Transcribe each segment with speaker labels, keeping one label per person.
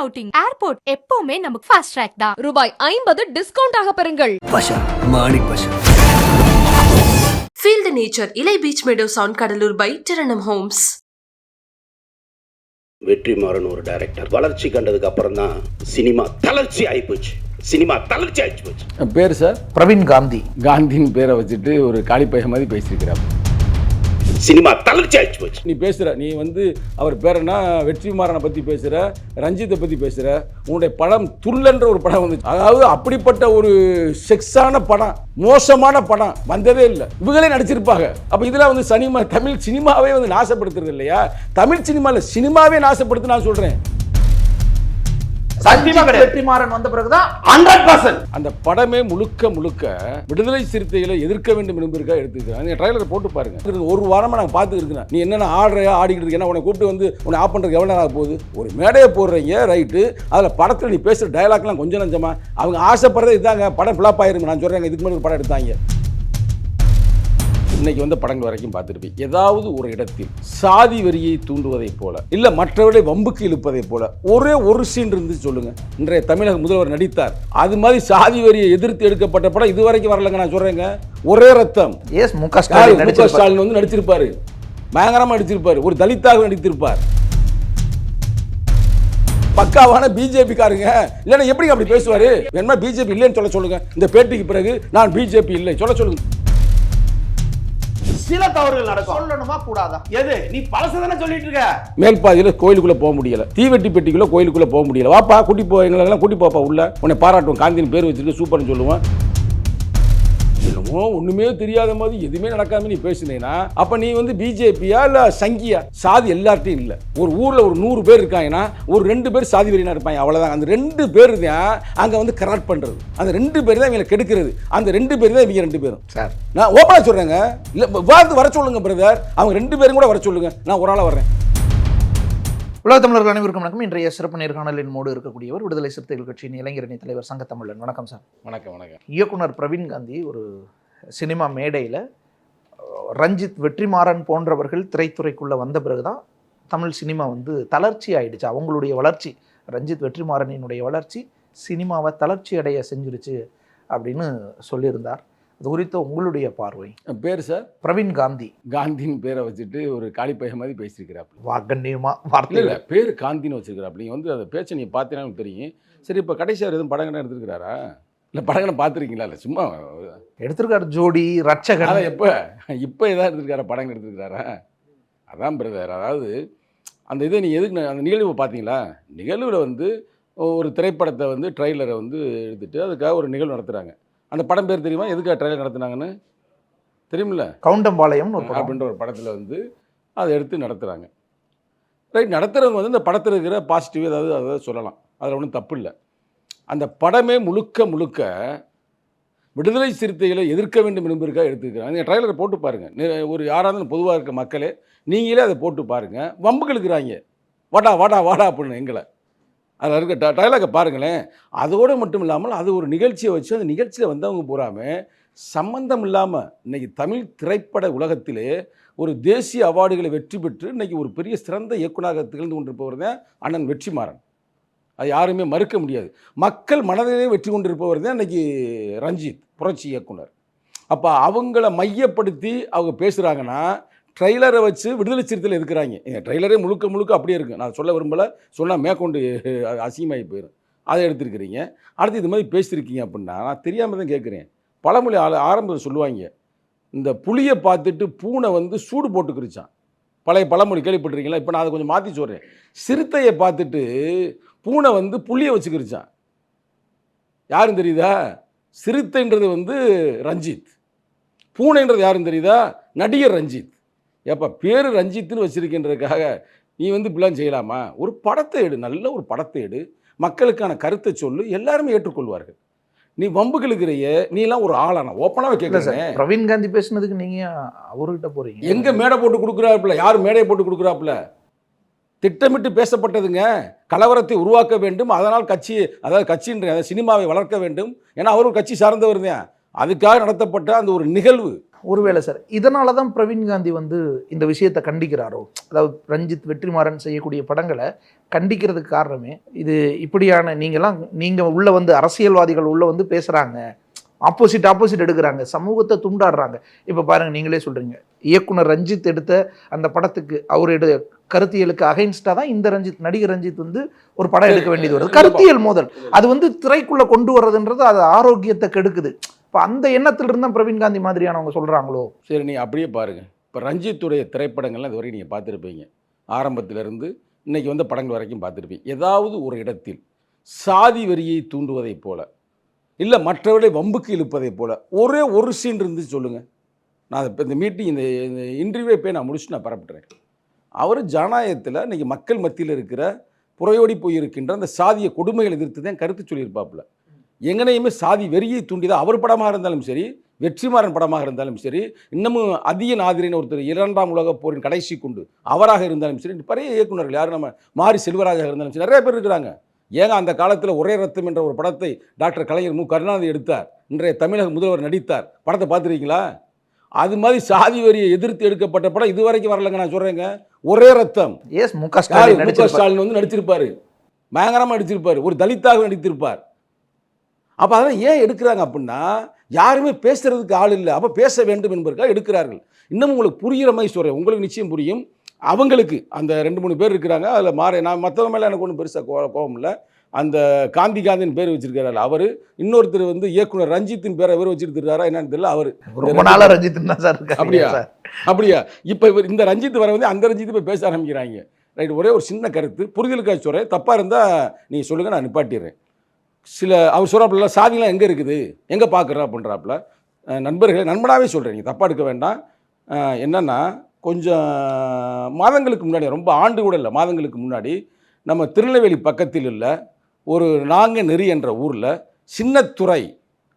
Speaker 1: Outing, airport எப்பவுமே நமக்கு fast track தான்.
Speaker 2: ரூபாய் 50 டிஸ்கவுண்ட் ஆக பெறுங்கள்.
Speaker 3: பஷா Manik பஷா.
Speaker 4: Feel the nature. Ilai Beach Meadows on Kadalur by Tiranam Homes.
Speaker 5: Vetrimaaran ஒரு டைரக்டர் வளர்ச்சி கண்டதுக்கு அப்புறம் தான் சினிமா தளர்ச்சி ஆயிப்போச்சு. சினிமா தளர்ச்சி ஆயிடுச்சு போச்சு.
Speaker 6: பேர் சார்
Speaker 7: பிரவீன் காந்தி.
Speaker 6: காந்தின்னு பேரை வச்சுட்டு ஒரு காளிப்பைய மாதிரி பேசியிருக்கிறார்.
Speaker 5: சினிமா தளர்ச்சி ஆயிடுச்சு போச்சு.
Speaker 6: நீ பேசுகிற நீ அவர் பேரனா வெற்றிமாறனை பற்றி பேசுகிற, ரஞ்சித்தை பற்றி பேசுகிற. உன்னுடைய படம் துள்ளன்ற ஒரு படம் வந்துச்சு. அதாவது அப்படிப்பட்ட ஒரு செக்ஸான படம், மோசமான படம் வந்ததே இல்லை. இவங்களே நடிச்சிருப்பாங்க. அப்போ இதில் சினிமா, தமிழ் சினிமாவே நாசப்படுத்துறது இல்லையா? தமிழ் சினிமாவில் சினிமாவே நாசப்படுத்து நான் சொல்கிறேன்.
Speaker 7: வெற்றிமாறன் வந்த பிறகுதான்
Speaker 6: 100% அந்த படமே முழுக்க விடுதலை சிறுத்தைகளை எதிர்க்க வேண்டும் என்பதற்காக எடுத்துக்கிறாங்க. ட்ரைலர் போட்டு பாருங்க. ஒரு வாரமா நாங்கள் பார்த்துட்டு இருக்கேன். நீ என்ன ஆடுறையா ஆடிக்கிட்டு இருக்க, உன்னை கூப்பிட்டு உன்னை ஆஃப் பண்ணுறதுக்கு எவ்வளோ நேரம் போகுது? ஒரு மேடையை போடுறீங்க ரைட்டு, அதில் படத்தில் நீ பேசுகிற டயலாக்லாம் கொஞ்சம் நஞ்சமா. அவங்க ஆசைப்படுறதே இதாங்க, படம் ஃபிளாப் ஆயிருங்க. நான் சொல்கிறேன், இதுக்கு மேலே ஒரு படம் எடுத்தாங்க. இன்னைக்கு படங்கள் வரைக்கும் பார்த்துருப்பேன். ஏதாவது ஒரு இடத்தில் சாதி வரியை தூண்டுவதைப் போல, இல்ல மற்றவர்களை வம்புக்கு இழுப்பதை போல ஒரே ஒரு சீன் இருந்து சொல்லுங்க. இன்றைய தமிழக முதல்வர் நடித்தார். அது மாதிரி சாதி வரியை எதிர்த்து எடுக்கப்பட்ட படம் இதுவரைக்கும் வரலங்க. நான் சொல்றேங்க, ஒரே ரத்தம்.
Speaker 7: முக ஸ்டாலின்
Speaker 6: நடிச்சிருப்பாரு, பயங்கரமா நடிச்சிருப்பாரு. ஒரு தலித்தாக நடித்திருப்பார். பக்காவான பிஜேபி காரங்க. இல்லைன்னா எப்படி அப்படி பேசுவாரு? என்ன பிஜேபி இல்லைன்னு சொல்லுங்க. இந்த பேட்டிக்கு பிறகு நான் பிஜேபி இல்லை சொல்லுங்க.
Speaker 8: சில தவறுகள் நடக்கும்.
Speaker 7: சொல்லணுமா கூடாதா?
Speaker 8: எது நீ பழசதானே சொல்லிட்டு இருக்க?
Speaker 6: மேல் பாதியில கோயிலுக்குள்ள போக முடியல, தீவெட்டி பெட்டிக்குள்ள கோயிலுக்குள்ள போக முடியல. வாப்பா கூட்டி போ, எங்களெல்லாம் கூட்டி போப்பா உள்ள. உன்னை பாராட்டுவோம், காந்தியின் பேர் வச்சுட்டு சூப்பர்னு சொல்லுவேன். என்னமோ ஒண்ணுமே தெரியாத மாதிரி எதுவுமே நடக்காம நீ பேசுனீங்கன்னா அப்ப நீ பிஜேபியா இல்ல சங்கியா? சாதி எல்லார்ட்டையும் இல்ல. ஒரு ஊர்ல ஒரு 100 பேர் இருக்காங்கன்னா ஒரு 2 பேர் சாதி வெறியனா இருப்பாங்க, அவ்வளவுதான். அந்த 2 பேர் தான் அங்க கரெக்ட் பண்றது. அந்த 2 பேர் தான் இவங்களை கெடுக்கிறது. அந்த 2 பேர் தான் இவங்க 2 பேரும். சார் நான் ஓப்பனா சொல்றேங்க, இல்ல வர சொல்லுங்க பிரதர், அவங்க 2 பேரும் கூட வர சொல்லுங்க. நான் ஒரு ஆளா வர்றேன்.
Speaker 7: உலக தமிழர்கள் அனைவருக்கும் வணக்கம். இன்றைய சிறப்பு நேர்காணலின் மூடு இருக்கக்கூடியவர் விடுதலை சிறுத்தைகள் கட்சியின் இளைஞரணி தலைவர் சங்க தமிழன். வணக்கம் சார்.
Speaker 6: வணக்கம்.
Speaker 7: இயக்குனர் பிரவீன் காந்தி ஒரு சினிமா மேடையில் ரஞ்சித், வெற்றிமாறன் போன்றவர்கள் திரைத்துறைக்குள்ளே வந்த பிறகுதான் தமிழ் சினிமா தளர்ச்சி ஆயிடுச்சு. அவங்களுடைய வளர்ச்சி, ரஞ்சித் வெற்றிமாறனினுடைய வளர்ச்சி சினிமாவை தளர்ச்சி அடைய செஞ்சிருச்சு அப்படின்னு சொல்லியிருந்தார். அது குறித்த உங்களுடைய பார்வை?
Speaker 6: பேர் சார்
Speaker 7: பிரவீன் காந்தி.
Speaker 6: காந்தின்னு பேரை வச்சுட்டு ஒரு காளிப்பைய மாதிரி பேசியிருக்கிறாப்பு.
Speaker 7: வாகன்யமா வார்த்தை
Speaker 6: இல்லை, பேர் காந்தின்னு வச்சிருக்கிறாப்பு. நீங்கள் அந்த பேச்சை நீங்கள் பார்த்தீங்கன்னா தெரியும். சரி, இப்போ கடைசியாக எதுவும் படங்கள்லாம் எடுத்துருக்கிறாரா? இல்லை படங்களை பார்த்துருக்கீங்களா? இல்லை சும்மா
Speaker 7: எடுத்திருக்காரு. ஜோடி, ரட்சகன்.
Speaker 6: இப்போ எதாவது எடுத்துருக்காரா? படங்கள் எடுத்துருக்கிறாரா? அதான் பிரதர். அதாவது அந்த இதை நீ எதுக்கு அந்த நிகழ்வு பார்த்தீங்களா? நிகழ்வில் ஒரு திரைப்படத்தை ட்ரெய்லரை எடுத்துகிட்டு அதுக்காக ஒரு நிகழ்வு நடத்துகிறாங்க. அந்த படம் பேர் தெரியுமா? எதுக்காக ட்ரெய்லர் நடத்துனாங்கன்னு தெரியுமில்ல?
Speaker 7: கவுண்டம்பாளையம்
Speaker 6: அப்படின்ற ஒரு படத்தில் அதை எடுத்து நடத்துகிறாங்க. ரைட், நடத்துகிறவங்க இந்த படத்தில் இருக்கிற பாசிட்டிவ் அதை சொல்லலாம், அதில் ஒன்றும் தப்பு இல்லை. அந்த படமே முழுக்க விடுதலை சிறுத்தைகளை எதிர்க்க வேண்டும் என்பதற்காக எடுத்துக்கிறாங்க. நீங்கள் ட்ரைலரை போட்டு பாருங்கள். ஒரு யாராவது பொதுவாக இருக்க மக்களே நீங்களே அதை போட்டு பாருங்கள். வம்புக்கு இருக்கிறாங்க, வாடா அப்படின்னு எங்களை. அதில் இருக்க டைலாகை பாருங்களேன். அதோடு மட்டும் இல்லாமல் அது ஒரு நிகழ்ச்சியை வச்சு அந்த நிகழ்ச்சியில் வந்தவங்க பூராமல் சம்பந்தம் இல்லாமல் இன்றைக்கி தமிழ் திரைப்பட உலகத்திலே ஒரு தேசிய அவார்டுகளை வெற்றி பெற்று இன்றைக்கி ஒரு பெரிய சிறந்த இயக்குனராக திகழ்ந்து கொண்டிருப்பவர் தான் அண்ணன் வெற்றிமாறன். அது யாருமே மறுக்க முடியாது. மக்கள் மனதிலே வெற்றி கொண்டிருப்பவர் தான் இன்றைக்கி ரஞ்சித், புரட்சி இயக்குனர். அப்போ அவங்கள மையப்படுத்தி அவங்க பேசுகிறாங்கன்னா ட்ரெய்லரை வச்சு விடுதலை சிறுத்தையில் இருக்கிறாங்க. எங்கள் ட்ரெய்லரே முழுக்க அப்படியே இருக்குது. நான் சொல்ல விரும்பலை, சொன்னால் மேற்கொண்டு அசிங்கமாகி போயிடும். அதை எடுத்துருக்கிறீங்க. அடுத்து இது மாதிரி பேசியிருக்கீங்க அப்படின்னா நான் தெரியாமல் தான் கேட்குறேன். பழமொழி ஆரம்பத்தில் சொல்லுவாங்க, இந்த புளியை பார்த்துட்டு பூனை சூடு போட்டுக்கிருச்சான். பழைய பழமொழி கேள்விப்பட்டிருக்கீங்களா? இப்போ நான் அதை கொஞ்சம் மாற்றி சொல்கிறேன். சிறுத்தையை பார்த்துட்டு பூனை புளியை வச்சுக்கிருச்சான். யாரும் தெரியுதா? சிறுத்தைன்றது ரஞ்சித், பூனைன்றது யாரும் தெரியுதா? நடிகர் ரஞ்சித். ஏப்பா பேர் ரஞ்சித்னு வச்சிருக்கின்றதுக்காக நீ இப்படிலாம் செய்யலாமா? ஒரு படத்தை எடு, நல்ல ஒரு படத்தை எடு, மக்களுக்கான கருத்தை சொல்லு, எல்லாருமே ஏற்றுக்கொள்வார்கள். நீ வம்புகளுக்கிறைய நீ எல்லாம் ஒரு ஆளானா? ஓப்பனாக கேட்குறேன்.
Speaker 7: பிரவீன் காந்தி பேசுனதுக்கு நீங்கள் அவர்கிட்ட போகிறீங்க.
Speaker 6: எங்கே மேடை போட்டு கொடுக்குறாப்புல? யார் மேடையை போட்டு கொடுக்குறாப்புல? திட்டமிட்டு பேசப்பட்டதுங்க. கலவரத்தை உருவாக்க வேண்டும், அதனால் கட்சின்ற சினிமாவை வளர்க்க வேண்டும். ஏன்னா அவர் ஒரு கட்சி சார்ந்தவர் தான். அதுக்காக நடத்தப்பட்ட அந்த ஒரு நிகழ்வு.
Speaker 7: ஒருவேளை சார் இதனால தான் பிரவீன் காந்தி வந்து இந்த விஷயத்தை கண்டிக்கிறாரோ? அதாவது ரஞ்சித் வெற்றிமாறன் செய்யக்கூடிய படங்களை கண்டிக்கிறதுக்கு காரணமே இது இப்படியான நீங்கள் உள்ள வந்து அரசியல்வாதிகள் உள்ள வந்து பேசுகிறாங்க, ஆப்போசிட் எடுக்கிறாங்க, சமூகத்தை துண்டாடுறாங்க. இப்போ பாருங்கள், நீங்களே சொல்கிறீங்க இயக்குனர் ரஞ்சித் எடுத்த அந்த படத்துக்கு அவருடைய கருத்தியலுக்கு அகைன்ஸ்டாக தான் இந்த நடிகர் ரஞ்சித் வந்து ஒரு படம் எடுக்க வேண்டியது வருது. கருத்தியல் மோதல் அது வந்து திரைக்குள்ளே கொண்டு வர்றதுன்றது அது ஆரோக்கியத்தை கெடுக்குது. இப்போ அந்த எண்ணத்திலிருந்து தான் பிரவீன் காந்தி மாதிரியானவங்க சொல்கிறாங்களோ?
Speaker 6: சரி, நீ அப்படியே பாருங்கள். இப்போ ரஞ்சித்துடைய திரைப்படங்கள்லாம் இதுவரைக்கும் நீங்கள் பார்த்துருப்பீங்க. ஆரம்பத்திலிருந்து இன்றைக்கி வந்த படங்கள் வரைக்கும் பார்த்துருப்பீங்க. ஏதாவது ஒரு இடத்தில் சாதி வெறியை தூண்டுவதைப் போல, இல்லை மற்றவர்களை வம்புக்கு இழுப்பதைப் போல ஒரே ஒரு சீன் இருந்து சொல்லுங்கள். நான் இப்போ இந்த மீட்டிங் இந்த இன்டர்வியூவே போய் நான் முடிச்சு நான் பரப்புகிறேன். அவர் ஜனநாயகத்தில் இன்றைக்கி மக்கள் மத்தியில் இருக்கிற புறையோடி போயிருக்கின்ற அந்த சாதிய கொடுமைகளை எதிர்த்து தான் கருத்து சொல்லியிருப்பாப்புல. எங்கனையுமே சாதி வெறியை தூண்டிதான் அவர் படமாக இருந்தாலும் சரி, வெற்றிமாறன் படமாக இருந்தாலும் சரி, இன்னமும் அதியன் ஆதிரின்னு ஒருத்தர் 2ஆம் உலகப் போரின் கடைசி குண்டு அவராக இருந்தாலும் சரி, பழைய இயக்குநர்கள் யாரும் நம்ம மாரி செல்வராஜாக இருந்தாலும் சரி, நிறைய பேர் இருக்கிறாங்க. ஏங்க அந்த காலத்தில் ஒரே ரத்தம் என்ற ஒரு படத்தை டாக்டர் கலைஞர் மு கருணாநிதி எடுத்தார். இன்றைய தமிழக முதல்வர் நடித்தார். படத்தை பார்த்துருக்கீங்களா? அது மாதிரி சாதி வரியை எதிர்த்து எடுக்கப்பட்ட படம் இதுவரைக்கும் வரலங்க. நான் சொல்கிறேங்க, ஒரே ரத்தம்.
Speaker 7: எஸ், மு க ஸ்டாலின்
Speaker 6: வந்து நடிச்சிருப்பார், பயங்கரமாக நடிச்சிருப்பார், ஒரு தலித்தாக நடித்திருப்பார். அப்போ அதெல்லாம் ஏன் எடுக்கிறாங்க அப்படின்னா, யாருமே பேசுறதுக்கு ஆள் இல்லை, அப்போ பேச வேண்டும் என்பதற்காக எடுக்கிறார்கள். இன்னும் உங்களுக்கு புரிகிற மாதிரி சொல்கிறேன், உங்களுக்கு நிச்சயம் புரியும். அவங்களுக்கு அந்த 2-3 பேர் இருக்கிறாங்க. அதில் நான் மற்றவங்க மேலே எனக்கு ஒன்றும் பெருசாக கோபம் இல்லை. அந்த காந்தின்னு பேர் வச்சிருக்கிறாரு அவர். இன்னொருத்தர் வந்து இயக்குனர் ரஞ்சித்தின் பேரை இவர் வச்சிருக்கிறாரா என்னன்னு தெரியல. அவர்
Speaker 7: ரொம்ப நாளாக ரஞ்சித் தான் சார்.
Speaker 6: அப்படியா இப்போ இவர் இந்த ரஞ்சித் வர வந்து அந்த ரஞ்சித் போய் பேச ஆரம்பிக்கிறாங்க. ரைட், ஒரே ஒரு சின்ன கருத்து புரிதலுக்காக சொல்கிறேன். தப்பாக இருந்தால் நீங்கள் சொல்லுங்கள், நான் நிப்பாட்டிடுறேன். அவர் சொல்கிறாப்புல சாதிலாம் எங்கே இருக்குது, எங்கே பார்க்குறா அப்படின்றாப்புல. நண்பர்களே, நண்பனாகவே சொல்கிறேன், நீங்கள் தப்பாக எடுக்க வேண்டாம். என்னென்னா, கொஞ்சம் மாதங்களுக்கு முன்னாடி, ரொம்ப ஆண்டு கூட இல்லை, மாதங்களுக்கு முன்னாடி நம்ம திருநெல்வேலி பக்கத்தில் இல்லை ஒரு நாங்கநெறி என்ற ஊரில் சின்னத்துறை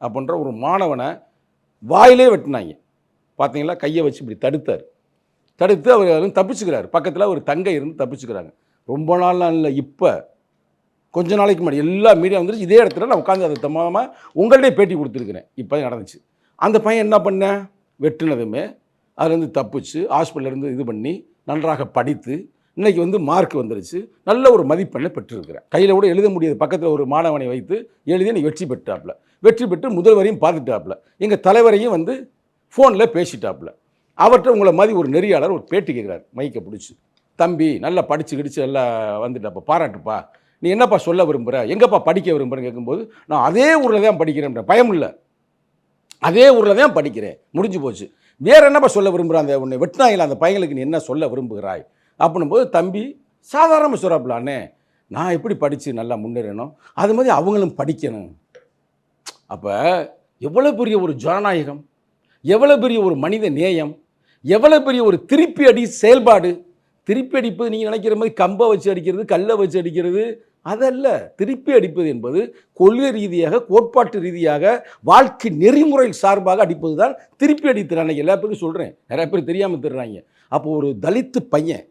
Speaker 6: அப்படின்ற ஒரு மாணவனை வாயிலே வெட்டினாங்க. பார்த்தீங்களா? கையை வச்சு இப்படி தடுத்து அவர் தப்பிச்சுக்கிறார். பக்கத்தில் ஒரு தங்கை இருந்து தப்பிச்சுக்கிறாங்க. ரொம்ப நாள்லாம் இல்லை, இப்போ கொஞ்ச நாளைக்கு முன்னாடி எல்லா மீடியா வந்துருச்சு. இதே இடத்துல நான் உட்காந்து அதை தம்மாமல் உங்கள்கிட்டே பேட்டி கொடுத்துருக்குறேன். இப்போ நடந்துச்சு. அந்த பையன் என்ன பண்ண, வெட்டினதுமே அதுலேருந்து தப்பிச்சு ஹாஸ்பிட்டலேருந்து இது பண்ணி நன்றாக படித்து இன்றைக்கி வந்து மார்க் வந்துருச்சு, நல்ல ஒரு மதிப்பெண்ணை பெற்றிருக்கிறேன். கையில் கூட எழுத முடியாது, பக்கத்தில் ஒரு மாணவனை வைத்து எழுதி நீ வெற்றி பெற்று முதல்வரையும் பார்த்துட்டாப்புல, எங்கள் தலைவரையும் வந்து ஃபோனில் பேசிட்டாப்புல. அவர்கிட்ட உங்களை மாதிரி ஒரு நெறியாளர் ஒரு பேட்டி கேட்குறாரு, மைக்கை பிடிச்சி, தம்பி நல்லா படித்து கிடிச்சு எல்லாம் வந்துட்டாப்பா, பாராட்டுப்பா, நீ என்னப்பா சொல்ல விரும்புகிற, எங்கப்பா படிக்க விரும்புகிறேன்னு கேட்கும்போது, நான் அதே ஊரில் தான் படிக்கிறேன், பயம் இல்லை, அதே ஊரில் தான் படிக்கிறேன், முடிஞ்சு போச்சு, வேறு என்னப்பா சொல்ல விரும்புகிறான், அந்த உன்னை வெட்டினாங்களா அந்த பையனுக்கு நீ என்ன சொல்ல விரும்புகிறாய் அப்படின்னும்போது, தம்பி சாதாரணமாக சொல்கிறாப்புலானே, நான் எப்படி படித்து நல்லா முன்னேறணும், அது மாதிரி அவங்களும் படிக்கணும். அப்போ எவ்வளோ பெரிய ஒரு ஜனநாயகம், எவ்வளோ பெரிய ஒரு மனித நேயம், எவ்வளோ பெரிய ஒரு திருப்பி அடி செயல்பாடு. திருப்பி அடிப்பது நீங்கள் நினைக்கிற மாதிரி கம்பை வச்சு அடிக்கிறது, கல்லை வச்சு அடிக்கிறது அதல்ல. திருப்பி அடிப்பது என்பது கொள்கை ரீதியாக, கோட்பாட்டு ரீதியாக, வாழ்க்கை நெறிமுறை சார்பாக அடிப்பது தான் திருப்பி அடித்துறாங்க. எல்லா பேருக்கும் சொல்கிறேன், நிறைய பேர் தெரியாமல் தர்றாங்க. அப்போது ஒரு தலித்து பையன்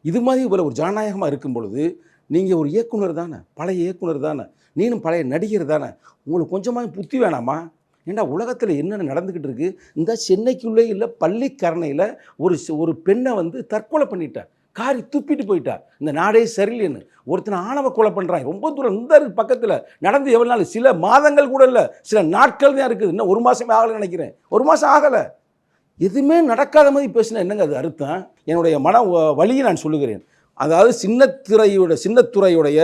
Speaker 6: இது மாதிரி இவ்வளோ ஒரு ஜனநாயகமாக இருக்கும் பொழுது, நீங்கள் ஒரு இயக்குனர் தானே, பழைய இயக்குனர் தானே, நீனும் பழைய நடிகர் தானே, உங்களுக்கு கொஞ்சமாக புத்தி வேணாமா? ஏன்னா உலகத்தில் என்னென்ன நடந்துக்கிட்டு இருக்குது, இந்த சென்னைக்குள்ளே இல்லை பள்ளிக்கரணையில் ஒரு பெண்ணை வந்து தற்கொலை பண்ணிட்டார், காரி துப்பிட்டு போயிட்டார். இந்த நாடே சரியில்லைன்னு ஒருத்தனை ஆணவ கொலை பண்ணுறாங்க. ரொம்ப தூரம் இந்த பக்கத்தில் நடந்து எவ்வளோ நாள், சில மாதங்கள் கூட இல்லை, சில நாட்கள் தான் இருக்குது. இன்னும் 1 மாதமே ஆகலைன்னு நினைக்கிறேன், 1 மாதம் ஆகலை. எதுவுமே நடக்காத மாதிரி பேசினா என்னங்க அது அர்த்தம்? என்னுடைய மன வழியை நான் சொல்லுகிறேன். அதாவது சின்னத்துறையுடைய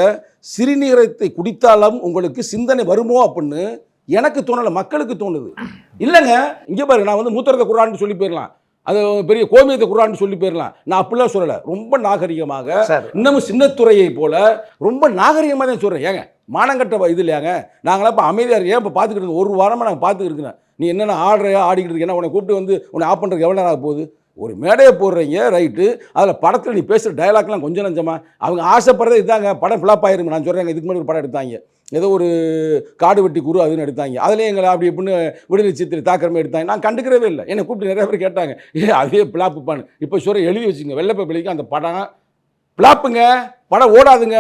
Speaker 6: சிறுநீரத்தை குடித்தாலும் உங்களுக்கு சிந்தனை வருமோ அப்படின்னு எனக்கு தோணலை, மக்களுக்கு தோணுது. இல்லைங்க, இங்கே பாரு, நான் வந்து மூத்திரத்தை குரான்னு சொல்லி போயிடலாம், அது பெரிய கோமியத்தை குரான்னு சொல்லி போயிடலாம், நான் அப்படிலாம் சொல்லலை. ரொம்ப நாகரிகமாக, இன்னமும் சின்னத்துறையை போல ரொம்ப நாகரிகமாக தான் சொல்கிறேன். ஏங்க மானங்கட்ட இது இல்லையாங்க, நாங்களாம் இப்போ அமைதியாக ஏன் இப்போ பார்த்துக்கிட்டு 1 வாரமாக நாங்கள் பார்த்துக்கிட்டு இருக்கிறேன். நீ என்னென்ன ஆடிக்கிட்டு இருக்கேன்னா உன்னை கூப்பிட்டு வந்து உன்னை ஆஃப் பண்ணுறதுக்கு எவ்வளோ நேரம் ஆக போகுது? ஒரு மேடையை போடுறீங்க, ரைட்டு, அதில் படத்தில் நீ பேசுகிற டைலாக்லாம் கொஞ்சம் நஞ்சமா, அவங்க ஆசைப்படுறதே இதாங்க, படம் ஃப்ளாப் ஆயிருங்க. நான் சொல்கிறேங்க, இதுக்கு முன்னாடி ஒரு படம் எடுத்தாங்க, ஏதோ ஒரு காடு வெட்டி குரு அதுன்னு எடுத்தாங்க, அதுலேயும் எங்களை அப்படி எப்படின்னு விடுதலை சித்திரை தாக்கிறமே எடுத்தாங்க. நான் கண்டுக்கிறவே இல்லை. என்னை கூப்பிட்டு நிறைய பேர் கேட்டாங்க, அதே ஃப்ளாப்புப்பான்னு. இப்போ சொல்கிற எழுதி வச்சுங்க, வெள்ளப்ப அந்த படம் ஃப்ளாப்புங்க, படம் ஓடாதுங்க.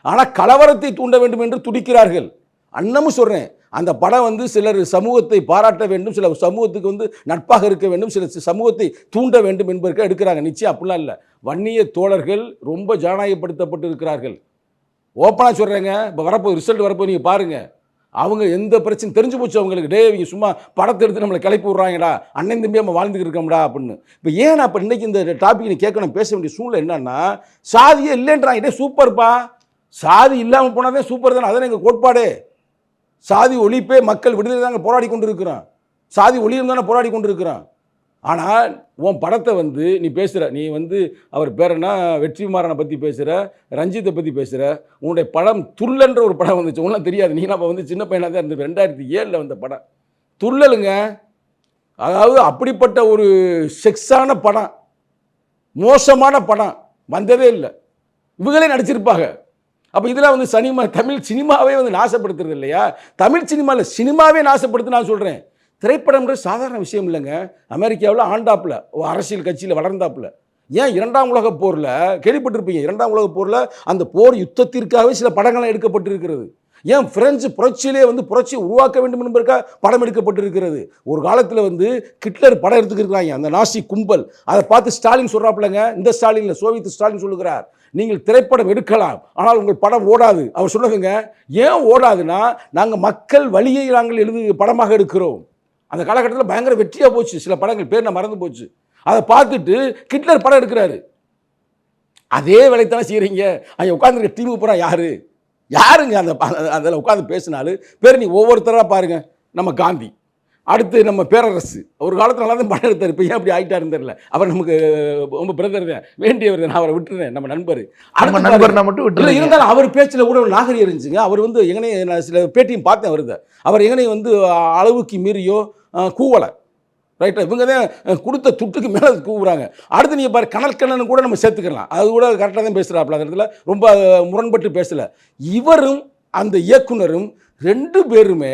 Speaker 6: ஆனால் கலவரத்தை தூண்ட வேண்டும் என்று துடிக்கிறார்கள். அன்னமும் சொல்கிறேன், அந்த படம் வந்து சிலர் சமூகத்தை பாராட்ட வேண்டும், சில சமூகத்துக்கு வந்து நட்பாக இருக்க வேண்டும், சில சமூகத்தை தூண்ட வேண்டும் என்பதற்கு எடுக்கிறாங்க. நிச்சயம் அப்படிலாம் இல்லை. வன்னிய தோழர்கள் ரொம்ப ஜனநாயகப்படுத்தப்பட்டு இருக்கிறார்கள். ஓப்பனாக சொல்கிறேங்க. இப்போ வரப்போ ரிசல்ட் வரப்போ நீங்கள் பாருங்கள். அவங்க எந்த பிரச்சனை தெரிஞ்சு போச்சு அவங்களுக்கு. டே இவங்க சும்மா படத்தை எடுத்து நம்மளை கிளப்பி விட்றாங்கடா, அண்ணன் தம்பி நம்ம வாழ்ந்துட்டு இருக்கோம்டா அப்படின்னு. இப்போ ஏன் அப்போ இன்றைக்கி இந்த டாபிக் நீ கேட்கணும், பேச வேண்டிய சூழ்நிலை என்னன்னா, சாதியே இல்லைன்றாங்க. இதே சூப்பர்ப்பா, சாதி இல்லாமல் போனாதே சூப்பர் தானே. அதான் எங்கள் கோட்பாடு. சாதி ஒழிப்பே மக்கள் விடுதலை தாங்க போராடி கொண்டு இருக்கிறோம். சாதி ஒழியும் தானே போராடி கொண்டு இருக்கிறோம். ஆனால் உன் படத்தை வந்து நீ பேசுகிற, நீ வந்து அவர் பேரனா வெற்றிமாறனை பற்றி பேசுகிற, ரஞ்சித்தை பற்றி பேசுகிற. உன்னுடைய படம் துள்ளன்ற ஒரு படம் வந்துச்சு, ஒன்றும் தெரியாது. நீ நம்ம வந்து சின்ன பையனாக தான் இருந்தது. 2007 வந்த படம் துள்ளலுங்க. அதாவது அப்படிப்பட்ட ஒரு செக்ஸான படம், மோசமான படம் வந்ததே இல்லை. இவங்களே நடிச்சிருப்பாங்க. அப்போ இதெல்லாம் வந்து தமிழ் சினிமாவே வந்து நாசப்படுத்துறது இல்லையா? தமிழ் சினிமாவில் சினிமாவே நாசப்படுத்து நான் சொல்கிறேன். திரைப்படம்ன்ற சாதாரண விஷயம் இல்லைங்க. அமெரிக்காவில் ஆண்டாப்பில் அரசியல் கட்சியில் வளர்ந்தாப்புல. ஏன் 2ஆம் உலகப் போரில் கேள்விப்பட்டிருப்பீங்க. 2ஆம் உலகப் போரில் அந்த போர் யுத்தத்திற்காகவே சில படங்கள்லாம் எடுக்கப்பட்டிருக்கிறது. ஏன் பிரெஞ்சு புரட்சியிலே வந்து புரட்சியை உருவாக்க வேண்டும் என்பதற்காக படம் எடுக்கப்பட்டிருக்கிறது. ஒரு காலத்தில் வந்து ஹிட்லர் படம் எடுத்துக்கிருக்கிறாங்க, அந்த நாசி கும்பல். அதை பார்த்து ஸ்டாலின் சொல்கிறாப்புலங்க, இந்த ஸ்டாலின் இல்லை, சோவியத் ஸ்டாலின் சொல்லுகிறார், நீங்கள் திரைப்படம் எடுக்கலாம், ஆனால் உங்கள் படம் ஓடாது. அவர் சொன்னதுங்க. ஏன் ஓடாதுன்னா, நாங்கள் மக்கள் வழியை நாங்கள் படமாக எடுக்கிறோம். அந்த காலகட்டத்தில் பயங்கர வெற்றியாக போச்சு. சில படங்கள் பேர் நான் மறந்து போச்சு. அதை பார்த்துட்டு ஹிட்லர் படம் எடுக்கிறாரு. அதே வேலைத்தானே செய்கிறீங்க. அங்கே உட்காந்துருக்க டீமு பூரா யாருங்க அந்த அதில் உட்காந்து பேசினாலும் பேர் நீ ஒவ்வொருத்தராக பாருங்கள். நம்ம காந்தி, அடுத்து நம்ம பேரரசு. ஒரு காலத்தில் நல்லா தான் படம் எடுத்தார். இப்போ ஏன் அப்படி ஆகிட்டாருன்னு தெரியல. அவர் நமக்கு ரொம்ப பிரதர் தான், வேண்டியவர் தான். நான் அவரை விட்டுறேன், நம்ம நண்பர்.
Speaker 7: நண்பர்னா மட்டும் விட்டு
Speaker 6: இருந்தாலும் அவர் பேச்சில் கூட ஒரு நாகரிகம் இருந்துச்சுங்க. அவர் வந்து எங்கனே நான் சில பேட்டியும் பார்த்தேன் வருது. அவர் எங்கனே வந்து அளவுக்கு மீறியோ கூவலை. ரைட்டா? இவங்க தான் கொடுத்த துட்டுக்கு மேலே கூவுறாங்க. அடுத்து நீங்கள் பாரு, கண்ணன் கூட நம்ம சேர்த்துக்கலாம். அது கூட கரெக்டாக தான் பேசுகிறாப்புல. அந்த இடத்துல ரொம்ப முரண்பட்டு பேசலை. இவரும் அந்த இயக்குனரும் 2 பேருமே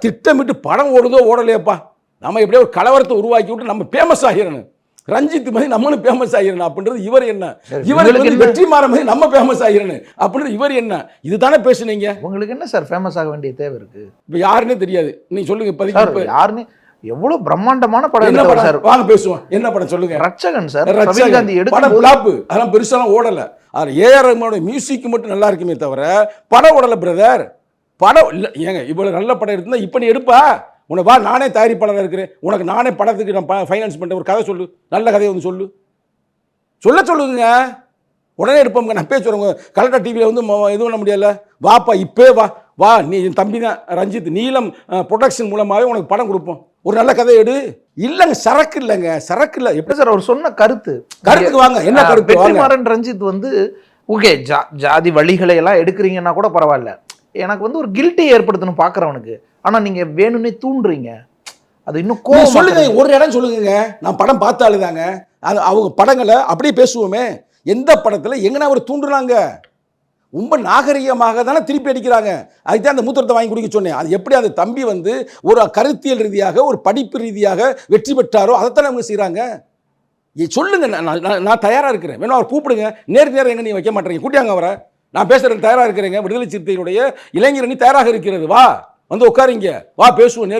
Speaker 6: திட்டமிட்டு படம் ஓடுதோ ஓடலையப்பா, நம்ம எப்படியோ ஒரு கலவரத்தை உருவாக்கி விட்டு நம்ம ஃபேமஸ் ஆகிடணும், ரஞ்சித் மாதிரி நம்மளும் ஃபேமஸ் ஆகிடணும் அப்படின்றது இவர் என்ன. இவருக்கு வெற்றிமாறன் மாதிரி நம்ம ஃபேமஸ் ஆகிடணும் அப்படின்றது இவர் என்ன. இதுதானே பேசுனீங்க.
Speaker 7: உங்களுக்கு என்ன சார் ஃபேமஸ் ஆக வேண்டிய தேவை இருக்கு?
Speaker 6: இப்போ யாருன்னே தெரியாது. நீங்க சொல்லுங்க. இப்போதைக்கு
Speaker 7: யாருன்னு எவ்வளவு பிரம்மாண்டமான படம்
Speaker 6: என்ன படம்
Speaker 7: சார்?
Speaker 6: வாங்க பேசுவோம். என்ன படம் சொல்லுங்க.
Speaker 7: ரட்சகன் சார். ரவிகாந்தி
Speaker 6: படம்
Speaker 7: எடுத்த
Speaker 6: பிளாப். அதெல்லாம் பெருசாலாம் ஓடல. அது ஏஆர் ரஹ்மானோட மியூசிக் மட்டும் நல்லா இருக்குமே தவிர படம் ஓடல பிரதர். படம் இல்லை. ஏங்க இவ்வளவு நல்ல படம் எடுத்தா இப்போ நீ எடுப்பா. உனக்கு வா, நானே தயாரிப்பாளராக இருக்கிறேன், உனக்கு நானே படத்துக்கு நான் ஃபைனான்ஸ் பண்ணுறேன், ஒரு கதை சொல்லு, நல்ல கதையை வந்து சொல்லுங்க. உடனே எடுப்போங்க. நான் பேசுகிறவங்க கலெக்டர் டிவியில் வந்து எதுவும் பண்ண முடியல. வாப்பா, இப்போ வா நீ என் தம்பி தான் ரஞ்சித், நீலம் ப்ரொடக்ஷன் மூலமாகவே உனக்கு படம் கொடுப்போம், ஒரு நல்ல கதை எடு. இல்லைங்க, சரக்கு இல்லைங்க, சரக்கு இல்லை. எப்படி
Speaker 7: சார் அவர் சொன்ன கருத்துக்கு
Speaker 6: வாங்க. என்ன கருத்து?
Speaker 7: வெற்றிமாறன் ரஞ்சித் வந்து ஓகே, ஜாதி வழிகளை எல்லாம் எடுக்கிறீங்கன்னா கூட பரவாயில்ல, எனக்கு வந்து ஒரு கில்ட்டி ஏற்படுத்தணும் பார்க்குறவனுக்கு. ஆனால் நீங்கள் வேணும்னே தூண்டுறீங்க. அது இன்னும் கோவம்
Speaker 6: சொல்லுங்க. ஒரு இடம் சொல்லுங்க. நான் படம் பார்த்தாலுதாங்க அது அவங்க படங்களை அப்படியே பேசுவோமே. எந்த படத்தில் எங்கன்னா அவர் தூண்டுறாங்க, ரொம்ப நாகரிகமாக தானே திருப்பி அடிக்கிறாங்க. அதுதான் அந்த மூத்திரத்தை வாங்கி குடிக்க சொன்னேன். அது எப்படி அந்த தம்பி வந்து ஒரு கருத்தியல் ரீதியாக ஒரு படிப்பு ரீதியாக வெற்றி பெற்றாரோ அதைத்தானே அவங்க செய்கிறாங்க. சொல்லுங்க, நான் தயாராக இருக்கிறேன். வேணும் அவர் கூப்பிடுங்க. நேரம் எங்கே நீங்கள் வைக்க மாட்டேறீங்க, கூட்டியாங்க அவரை. நான் பேசுகிறேன், தயாராக இருக்கிறேங்க. விடுதலை சிறுத்தைகளுடைய இளைஞரணி தயாராக இருக்கிறது. வா, வந்து உட்காரிங்க, வா பேசுவோம்.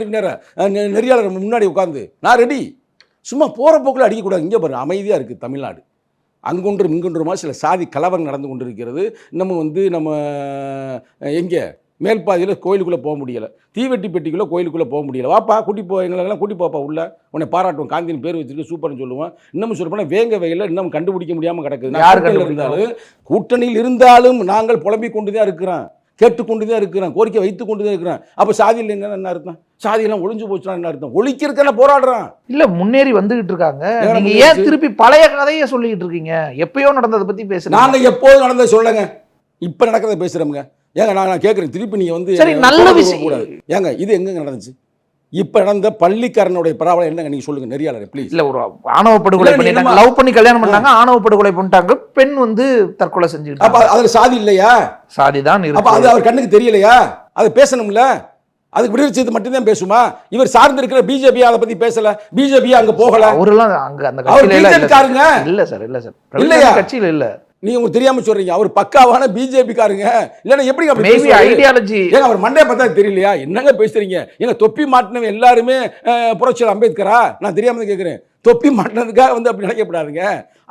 Speaker 6: நெறியாளர் முன்னாடி உட்காந்து நான் ரெடி. சும்மா போகிற போக்கில் அடிக்கக்கூடாது. இங்கே பாருங்க, அமைதியாக இருக்குது தமிழ்நாடு. அங்கொன்றும் இங்கொன்றுமா சில சாதி கலவரம் நடந்து கொண்டு இருக்கிறது. நம்ம எங்கே மேல்பாதியில் கோயிலுக்குள்ளே போக முடியலை, தீவெட்டி பெட்டிக்குள்ளே கோயிலுக்குள்ளே போக முடியலை. வாப்பா கூட்டி எங்களெல்லாம் கூட்டி போப்பா உள்ள, உன்னை பாராட்டுவோம், காந்தியின் பேர் வச்சுருக்கு, சூப்பர்னு சொல்லுவேன். இன்னமும் சொல்ல போனால் வேங்க வகையில் இன்னும் கண்டுபிடிக்க முடியாமல் கிடக்குது. கூட்டணியில் இருந்தாலும் நாங்கள் புலம்பிக் கொண்டு தான் இருக்கிறோம், கேட்டுக்கொண்டு தான் இருக்கிறோம், கோரிக்கை வைத்து கொண்டு தான் இருக்கிறோம். அப்போ சாதியில் என்ன அர்த்தம்? சாதியெல்லாம் ஒழிஞ்சு போச்சுன்னா என்ன அர்த்தம்? ஒழிக்கிறதுக்கான போராடுறான்.
Speaker 7: இல்ல, முன்னேறி வந்துகிட்டு இருக்காங்க. நீங்க ஏன் திருப்பி பழைய கதையை சொல்லிட்டு இருக்கீங்க? எப்பயோ நடந்ததை பத்தி பேசுறீங்க.
Speaker 6: நாங்க எப்போது நடந்ததை சொல்லுங்க, இப்ப நடக்கிறத பேசுறோங்க. ஏங்க நான் கேட்குறேன், திருப்பி நீங்கள் வந்து
Speaker 7: சரி நல்ல விஷயம்
Speaker 6: கூடாது. ஏங்க இது எங்கே நடந்துச்சு? இப்போ நடந்த பள்ளிக்காரனுடைய பரவாயில்ல என்னங்க நீங்கள் சொல்லுங்கள் நெறியாளர் ப்ளீஸ்.
Speaker 7: இல்லை, ஒரு ஆணவ படுகொலை பண்ணிட்டாங்க, லவ் பண்ணி கல்யாணம் பண்ணாங்க, ஆணவ படுகொலை பண்ணிட்டாங்க, பெண் வந்து தற்கொலை செஞ்சுக்கிட்டு.
Speaker 6: அப்போ அதில் சாதி இல்லையா?
Speaker 7: சாதி தான் இருக்கு.
Speaker 6: அப்போ அது அவர் கண்ணுக்கு தெரியலையா? அது பேசணும்ல. அதுக்கு விடுதலை செய்து மட்டும்தான் பேசுமா? இவர் சார்ந்து இருக்கிற பிஜேபி அதை பத்தி பேசல, பிஜேபி அங்க போகல,
Speaker 7: அவரெல்லாம் அங்க அந்த
Speaker 6: கட்சியில இல்ல சார்.
Speaker 7: இல்ல சார் இல்லையா கட்சியில இல்ல.
Speaker 6: நீ உங்களுக்கு தெரியாம சொல்றீங்க அவர் பக்காவான பிஜேபி காரங்க இல்லைன்னா எப்படி அப்படி
Speaker 7: மேபி
Speaker 6: பேசுவாரு?
Speaker 7: ஐடியாலஜி
Speaker 6: ஏங்க அவர் மண்டையை பார்த்தா தெரியலையா? என்னங்க பேசுறீங்க? எங்க தொப்பி மாட்டினவன் எல்லாருமே புரட்சியாளர் அம்பேத்கரா? நான் தெரியாம தான் கேட்கிறேன். தொப்பி மாட்டினதுக்காக வந்து அப்படி நினைக்கப்படாதுங்க.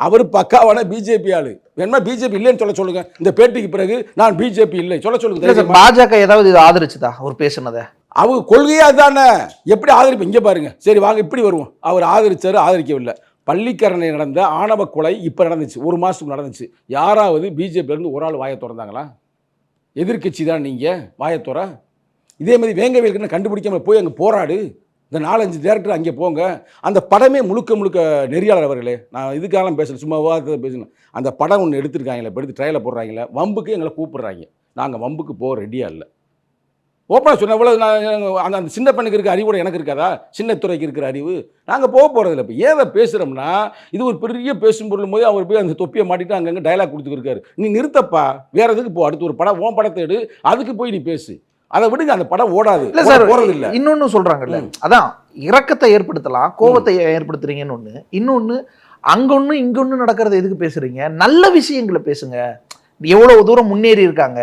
Speaker 6: அவர் பக்காவான பிஜேபி ஆளு. வேணுமா பிஜேபி இல்லைன்னு சொல்லுங்க. இந்த பேட்டிக்கு பிறகு நான் பிஜேபி இல்லை சொல்லுங்க.
Speaker 7: பாஜக ஏதாவது இது ஆதரிச்சுதா அவர் பேசுனதை?
Speaker 6: அவங்க கொள்கையா தானே எப்படி ஆதரிப்பு? இங்க பாருங்க. சரி வாங்க இப்படி வருவோம். அவர் ஆதரிச்சாரு, ஆதரிக்கவில்லை. பள்ளிக்கரணை நடந்த ஆணவ கொலை இப்போ நடந்துச்சு, ஒரு மாதத்துக்கு நடந்துச்சு. யாராவது பிஜேபியிலேருந்து ஒரு ஆள் வாயை திறந்தாங்களா? எதிர்கட்சி தான் நீங்கள் வாயை திற. இதே மாதிரி வேங்கவேலுக்குன்னு கண்டுபிடிக்காம போய் அங்கே போராடு. இந்த 4-5 டேரக்டர் அங்கே போங்க. அந்த படமே முழுக்க நெறியாளர் அவர்களே. நான் இதுக்காக பேசல, சும்மா விவாதத்தை பேசணும். அந்த படம் ஒன்று எடுத்துருக்காங்களே, இப்போ எடுத்து ட்ரையலில் போடுறாங்களே, வம்புக்கு எங்களை கூப்பிடுறாங்க. நாங்கள் வம்புக்கு போக ரெடியாக இல்லை. ஓப்பனாக சொன்ன எவ்வளோ அந்த அந்த சின்ன பெண்ணுக்கு இருக்க அறிவோட எனக்கு இருக்காதா? சின்னத்துறைக்கு இருக்கிற அறிவு. நாங்கள் போக போகிறதில்ல. இப்போ ஏதை பேசுகிறோம்னா இது ஒரு பெரிய பேசும் பொருள் போது அவர் போய் அந்த தொப்பியை மாட்டிட்டு அங்கங்கே டைலாக் கொடுத்துருக்காரு. நீ நிறுத்தப்பா, வேற எதுக்கு போ, அடுத்து ஒரு படம் உன் படத்தை எடு, அதுக்கு போய் நீ பேசு. அதை விடுங்க, அந்த படம் ஓடாது.
Speaker 7: இல்லை சார்,
Speaker 6: போகிறது இல்லை.
Speaker 7: இன்னொன்று சொல்கிறாங்கல்ல, அதான் இரக்கத்தை ஏற்படுத்தலாம், கோபத்தை ஏற்படுத்துறீங்கன்னு ஒன்று. இன்னொன்று அங்கொன்று இங்கொன்று நடக்கிறத எதுக்கு பேசுகிறீங்க? நல்ல விஷயங்களை பேசுங்க. எவ்வளோ தூரம் முன்னேறி இருக்காங்க,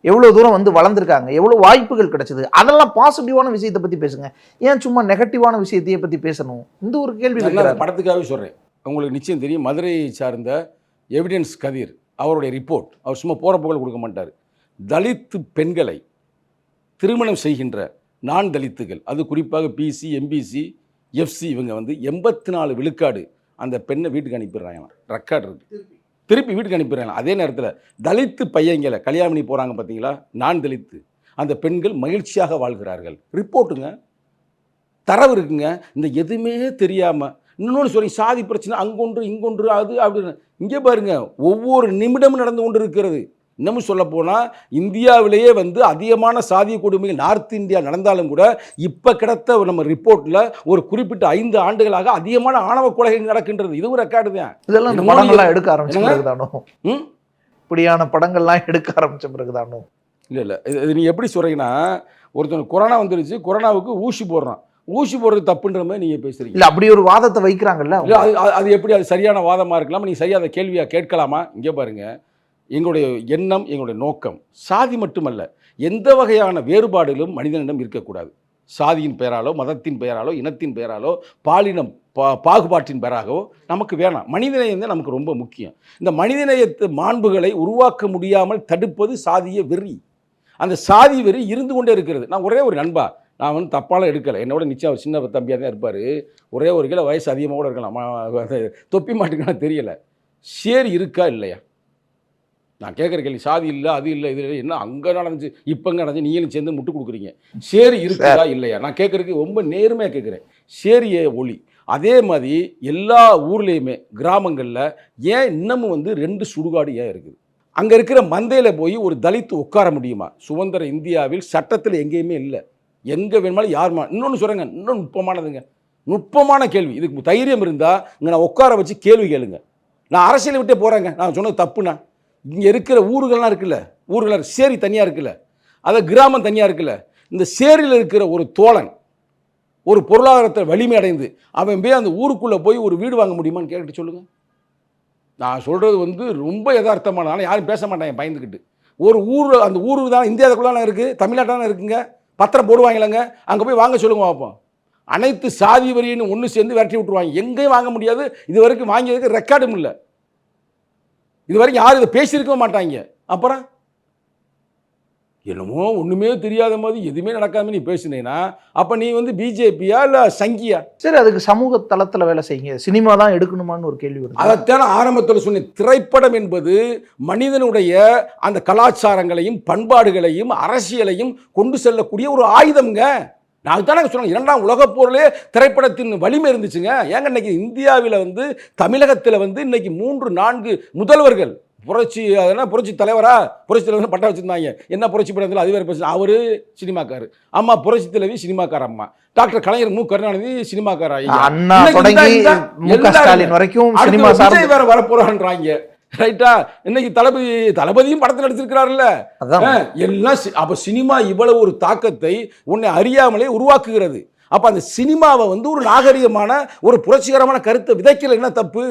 Speaker 7: எவ்வளோ தூரம் வந்து வளர்ந்துருக்காங்க, எவ்வளோ வாய்ப்புகள் கிடைச்சது, அதெல்லாம் பாசிட்டிவான விஷயத்தை பற்றி பேசுங்க. ஏன் சும்மா நெகட்டிவான விஷயத்தையே பற்றி பேசணும்? இந்த ஒரு கேள்வி
Speaker 6: படத்துக்காகவே சொல்கிறேன். உங்களுக்கு நிச்சயம் தெரியும், மதுரையை சார்ந்த எவிடன்ஸ் கதிர் அவருடைய ரிப்போர்ட். அவர் சும்மா போகிற புகழ் கொடுக்க மாட்டார். தலித்து பெண்களை திருமணம் செய்கின்ற நான் தலித்துகள், அது குறிப்பாக பிசி, எம்பிசி, எஃப்சி, இவங்க வந்து 84 விழுக்காடு அந்த பெண்ணை வீட்டுக்கு அனுப்பிடுறாங்களாம். ரெக்கார்டு இருக்குது. திருப்பி வீட்டுக்கு அனுப்பிடுறாங்க. அதே நேரத்தில் தலித்து பையங்களை கல்யாணம் பண்ணி போகிறாங்க பார்த்தீங்களா, நான் தலித்து, அந்த பெண்கள் மகிழ்ச்சியாக வாழ்கிறார்கள். ரிப்போர்ட்டுங்க, தரவு இருக்குங்க. இந்த எதுவுமே தெரியாமல் இன்னொன்று சொல்லி சாதி பிரச்சனை அங்கொன்று இங்கொன்று அது அப்படின்னு. இங்கே பாருங்க, ஒவ்வொரு நிமிடமும் நடந்து கொண்டு இருக்கிறது. இன்னமும் சொல்ல போனால் இந்தியாவிலேயே வந்து அதிகமான சாதிய கொடுமைகள் நார்த் இந்தியா நடந்தாலும் கூட இப்போ கிடைத்த நம்ம ரிப்போர்ட்டில் ஒரு குறிப்பிட்ட 5 ஆண்டுகளாக அதிகமான ஆணவ கொலைகள் நடக்கின்றது. இதுவும் ரெக்கார்டு தான்.
Speaker 7: இதெல்லாம் இந்த படங்கள்லாம் எடுக்க ஆரம்பிச்ச பிறகுதானோ? இப்படியான படங்கள்லாம் எடுக்க ஆரம்பிச்ச பிறகுதானோ? இல்லை
Speaker 6: இது நீ எப்படி சொல்கிறீங்கன்னா, ஒருத்தனுக்கு கொரோனா வந்துருச்சு, கொரோனாவுக்கு ஊசி போடுறான், ஊசி போடுறது தப்புன்ற மாதிரி நீங்கள் பேசுகிறீங்க.
Speaker 7: இல்லை அப்படி ஒரு வாதத்தை வைக்கிறாங்கல்ல,
Speaker 6: அது எப்படி அது சரியான வாதமாக இருக்கலாம்? நீங்கள் சரியாக கேள்வியாக கேட்கலாமா? இங்கே பாருங்கள், எங்களுடைய எண்ணம், எங்களுடைய நோக்கம் சாதி மட்டுமல்ல, எந்த வகையான வேறுபாடுகளும் மனிதனிடம் இருக்கக்கூடாது. சாதியின் பெயராலோ, மதத்தின் பெயராலோ, இனத்தின் பெயராலோ, பாலினம் பாகுபாட்டின் பெயராகவோ நமக்கு வேணாம். மனிதநேயம் தான் நமக்கு ரொம்ப முக்கியம். இந்த மனிதநேயத்து மாண்புகளை உருவாக்க முடியாமல் தடுப்பது சாதிய வெறி. அந்த சாதி வெறி இருந்து கொண்டே இருக்கிறது. நான் ஒரே ஒரு நண்பா, நான் வந்து தப்பாலாம் எடுக்கலை, என்னோட நிச்சயம் அவர் சின்ன தம்பியாக தான் இருப்பார். ஒரே ஒரு கிலோ வயசு அதிகமாக கூட இருக்கலாம், தொப்பி மாட்டுக்குன்னா தெரியலை. சேரி இருக்கா இல்லையா? நான் கேட்குற கேள்வி, சாதி இல்லை, அது இல்லை, இது இல்லை, என்ன அங்கே நடந்துச்சு, இப்போ நடந்துச்சு, நீங்களும் சேர்ந்து முட்டு கொடுக்குறீங்க. சேரி இருக்குதா இல்லையா? நான் கேட்குறதுக்கு ரொம்ப நேர்மையாக கேட்குறேன். சேரியே ஒளி. அதே மாதிரி எல்லா ஊர்லேயுமே கிராமங்களில் ஏன் இன்னமும் வந்து 2 சுடுகாடு ஏன் இருக்குது? அங்கே இருக்கிற மந்தையில் போய் ஒரு தலித்து உட்கார முடியுமா? சுதந்திர இந்தியாவில் சட்டத்தில் எங்கேயுமே இல்லை. எங்கே வேணுமாலும் யாருமா. இன்னொன்று சொல்கிறேங்க, இன்னும் நுட்பமானதுங்க, நுட்பமான கேள்வி. இதுக்கு தைரியம் இருந்தால் இங்கே நான் உட்கார வச்சு கேள்வி கேளுங்க. நான் அரசியலை விட்டே போகிறேங்க, நான் சொன்னது தப்புண்ணா. இங்கே இருக்கிற ஊர்கள்லாம் இருக்குல்ல, ஊர்கள் சேரி தனியாக இருக்குல்ல, அதை கிராமம் தனியாக இருக்குல்ல, இந்த சேரியில் இருக்கிற ஒரு தோழன் ஒரு பொருளாதாரத்தை வலிமை அடைந்து அவன் போய் அந்த ஊருக்குள்ளே போய் ஒரு வீடு வாங்க முடியுமான்னு கேட்டு சொல்லுங்கள். நான் சொல்கிறது வந்து ரொம்ப யதார்த்தமான, ஆனால் யாரும் பேச மாட்டாங்க பயந்துக்கிட்டு. ஒரு ஊர், அந்த ஊர் தான் இந்தியாவுக்குள்ளே இருக்குது, தமிழ்நாட்டில் இருக்குங்க, பத்திரம் போடுவாங்களேங்க, அங்கே போய் வாங்க சொல்லுங்க பார்ப்போம். அனைத்து சாதி வரின்னு ஒன்று சேர்ந்து விரட்டி விட்டுருவாங்க. எங்கேயும் வாங்க முடியாது. இது வரைக்கும் வாங்கியதுக்கு ரெக்கார்டும் இல்லை. இது வரைக்கும் யாரும் இதை பேசியிருக்க மாட்டாங்க. அப்புறம் என்னமோ ஒன்றுமே தெரியாத மாதிரி எதுவுமே நடக்காம நீ பேசினேன்னா அப்போ நீ வந்து பிஜேபியா இல்லை சங்கியா?
Speaker 7: சரி, அதுக்கு சமூக தளத்தில் வேலை செய்யுங்க. சினிமா தான் எடுக்கணுமான்னு ஒரு கேள்வி வருது.
Speaker 6: அதைத்தான ஆரம்பத்தில் சொன்னேன். திரைப்படம் என்பது மனிதனுடைய அந்த கலாச்சாரங்களையும் பண்பாடுகளையும் அரசியலையும் கொண்டு செல்லக்கூடிய ஒரு ஆயுதம்ங்க. நான் தானே சொன்னேன், 2ஆம் உலகப் போரிலே திரைப்படத்தின் வலிமை இருந்துச்சுங்க. ஏங்க இன்னைக்கு இந்தியாவில் வந்து தமிழகத்தில் வந்து இன்னைக்கு 3-4 முதல்வர்கள், புரட்சி அதெல்லாம் புரட்சி தலைவரா, புரட்சி தலைவர் பட்டம் வச்சுருந்தாங்க. என்ன புரட்சி படத்தில் அது வேறு பேச, அவரு சினிமாக்காரு, அம்மா புரட்சி தலைவி சினிமாக்கார அம்மா, டாக்டர் கலைஞர் மு கருணாநிதி சினிமாக்காரா,
Speaker 7: அண்ணா தொடங்கி முக ஸ்டாலின் வரைக்கும் சினிமா சார்ந்து
Speaker 6: வேற வரப்போறான்றாங்க. ரைட்டா? இன்னைக்கு தளபதியும் படத்தில் நடிச்சிருக்கிறாருல்ல. எல்லாம் அப்ப சினிமா இவ்வளவு ஒரு தாக்கத்தை உன்னை அறியாமலே உருவாக்குகிறது. அப்ப அந்த சினிமாவை வந்து ஒரு நாகரிகமான ஒரு புரட்சிகரமான கருத்தை விதைக்கல, என்ன தப்பு?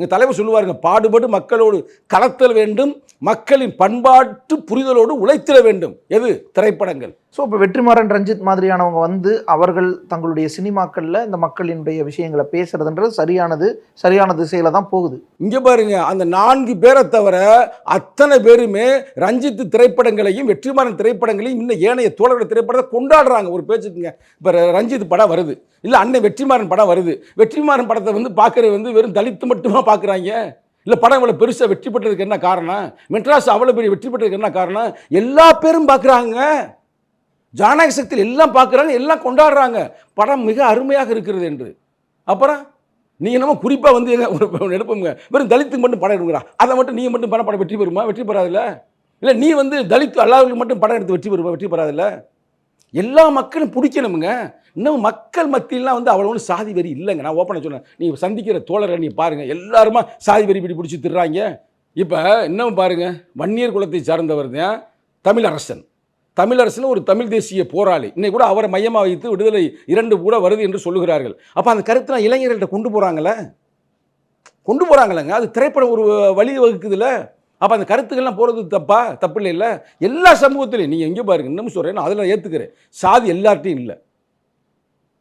Speaker 6: எங்கள் தலைவர் சொல்லுவாருங்க, பாடுபட்டு மக்களோடு கலத்தல் வேண்டும், மக்களின் பண்பாட்டு புரிதலோடு உழைத்திட வேண்டும். எது? திரைப்படங்கள்.
Speaker 7: ஸோ இப்போ வெற்றிமாறன், ரஞ்சித் மாதிரியானவங்க வந்து அவர்கள் தங்களுடைய சினிமாக்களில் இந்த மக்களினுடைய விஷயங்களை பேசுறதுன்றது சரியான திசையில தான் போகுது.
Speaker 6: இங்கே பாருங்க, அந்த 4 பேரை தவிர அத்தனை பேருமே ரஞ்சித் திரைப்படங்களையும் வெற்றிமாறன் திரைப்படங்களையும் இன்னும் ஏனைய தோழர்கள் திரைப்படத்தை கொண்டாடுறாங்க. ஒரு பேச்சுக்குங்க, இப்போ ரஞ்சித் படம் வருது, இல்லை அண்ணன் வெற்றிமாறன் படம் வருது, வெற்றிமாறன் படத்தை வந்து பார்க்குறது வந்து வெறும் தலித்து மட்டுமா பார்க்குறாங்க. இல்லை படம் இவ்வளோ பெருசாக வெற்றி பெற்றதுக்கு என்ன காரணம்? மெட்ராஸ் அவ்வளோ பெரிய வெற்றி பெற்றதுக்கு என்ன காரணம்? எல்லா பேரும் பார்க்குறாங்க, ஜனநாயக சக்தியில் எல்லாம் பார்க்குறாங்க, எல்லாம் கொண்டாடுறாங்க, படம் மிக அருமையாக இருக்கிறது என்று. அப்புறம் நீங்கள் என்னமோ குறிப்பாக வந்து ஒரு எடுப்போங்க, வெறும் தலித்துக்கு மட்டும் படம் எடுக்கிறா, அதை மட்டும் நீங்கள் மட்டும் படம் வெற்றி பெறுமா? வெற்றி பெறாதில்ல. இல்லை நீ வந்து தலித்து அல்லாதவர்களுக்கு மட்டும் படம் எடுத்து வெற்றி பெறுமா? வெற்றி பெறாதில்ல. எல்லா மக்களும் பிடிக்கணுமுங்க. இன்னும் மக்கள் மத்தியெல்லாம் வந்து அவ்வளோ ஒன்றும் சாதி வெறி இல்லைங்க. நான் ஓப்பனாக சொன்னேன், நீ சந்திக்கிற தோழரை நீ பாருங்கள், எல்லாருமா சாதி வெறி பிடிச்சி திடுறாங்க. இப்போ இன்னும் பாருங்கள், வன்னியர் குலத்தை சார்ந்தவர் தான் தமிழரசன். தமிழரசன் ஒரு தமிழ் தேசிய போராளி. இன்னைக்கு கூட அவரை மையமாக வைத்து விடுதலை 2 கூட வருது என்று சொல்லுகிறார்கள். அப்போ அந்த கருத்துலாம் இளைஞர்கள்ட்ட கொண்டு போகிறாங்களேங்க. அது திரைப்படம் ஒரு வழி வகுக்குதுல்ல. அப்போ அந்த கருத்துக்கள்லாம் போகிறது தப்பு இல்லை. எல்லா சமூகத்திலையும் நீங்கள் எங்கே பாருங்க, இன்னும் சொல்கிறேன், நான் அதில் ஏற்றுக்கிறேன், சாதி எல்லார்ட்டையும் இல்லை.